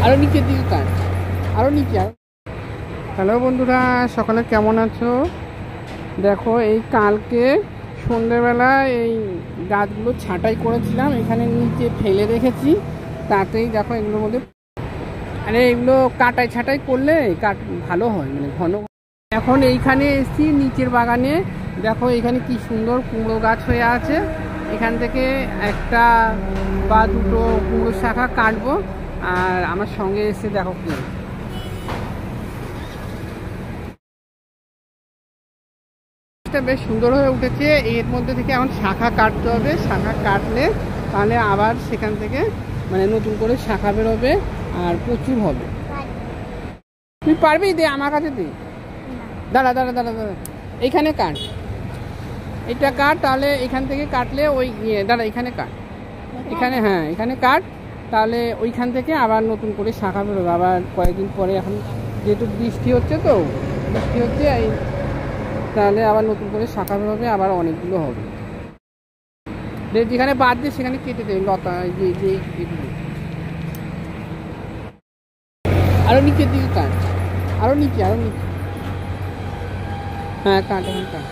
আরো নিচের দিকে কাট, আরো নিচে। হ্যালো বন্ধুরা, সকালে কেমন আছো? দেখো, এই কালকে সন্ধ্যেবেলা এই গাছগুলো ছাঁটাই করেছিলাম, এখানে নিচে ফেলে রেখেছি। তাতেই দেখো এগুলোর মধ্যে, আরে এগুলো কাটাই ছাঁটাই করলে কাট ভালো হয়, মানে ঘন। এখন এইখানে এসছি নিচের বাগানে, দেখো এখানে কি সুন্দর কুমড়ো গাছ হয়ে আছে। এখান থেকে একটা বা দুটো কুমড়ো শাখা কাটবো। আর আমার সঙ্গে এসে দেখো কি বেশ সুন্দর হয়ে উঠেছে। এর মধ্যে থেকে এখন শাখা কাটতে হবে, শাখা কাটলে তাহলে আবার সেখান থেকে মানে নতুন করে শাখা বেরোবে আর প্রচুর হবে। তুই পারবি? দে আমার কাছে, দে। দাঁড়া দাঁড়া দাঁড়া দাঁড়া, এইখানে কাট, এটা কাট, তাহলে এখান থেকে কাটলে ওই দাঁড়া এখানে কাট, এখানে, হ্যাঁ এখানে কাট, তাহলে ওইখান থেকে আবার নতুন করে শাখা বেরোবে আবার কয়েকদিন পরে। এখন যেহেতু বৃষ্টি হচ্ছে, তো বৃষ্টি হচ্ছে এই, তাহলে আবার নতুন করে শাখা বেরোবে, আবার অনেকগুলো হবে। যেখানে বাদ দিয়ে সেখানে কেটে দেবে লতা, যে এগুলো। আরো নিচের দিকে কাট, আরো নিচে, আরো নিচে। হ্যাঁ কাট, এখন কাট,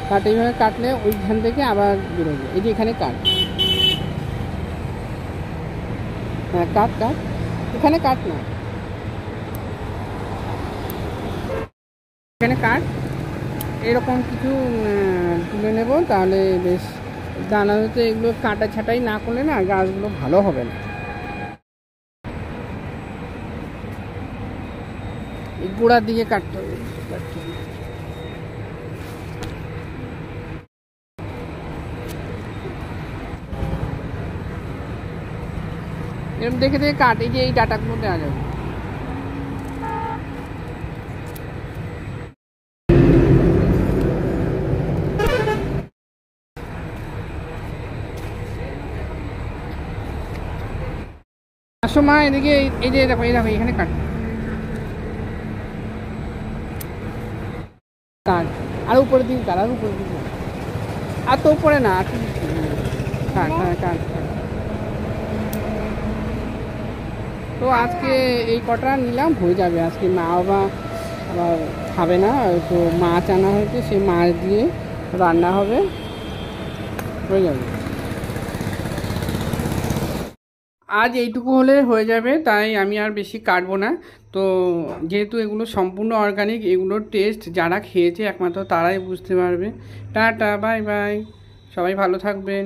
কাট, এইভাবে কাটলে ওইখান থেকে আবার বেরোবে। এই যে এখানে কাট, হ্যাঁ কাট কাট, এখানে কাট না, এখানে কাট। এরকম কিছু তুলে নেব, তাহলে বেশ দানা হতে এগুলো কাটা ছাটাই না করলে না গাছগুলো ভালো হবে না। এই গোড়ার দিকে কাটতে হবে, এরকম দেখে দেখে কাট। এই যে এই ডাটাগুলো দেওয়া যাবে। আসো মা, এদিকে, এই যে দেখো, এই দেখো এখানে কাট, কাট, আর উপরের দিকে কাট, আর উপরের দিকে, আর তো উপরে না, আর কাট, হ্যাঁ কাট। তো আজকে এই কটা নিলাম, হয়ে যাবে আজকে। মা বাবা আবার খাবে না, তো মাছ আনা হয়েছে, সেই মাছ দিয়ে রান্না হবে, হয়ে যাবে। আজ এইটুকু হলে হয়ে যাবে, তাই আমি আর বেশি কাটবো না। তো যেহেতু এগুলো সম্পূর্ণ অর্গানিক, এগুলোর টেস্ট যারা খেয়েছে একমাত্র তারাই বুঝতে পারবে। টাটা, বাই বাই, সবাই ভালো থাকবেন।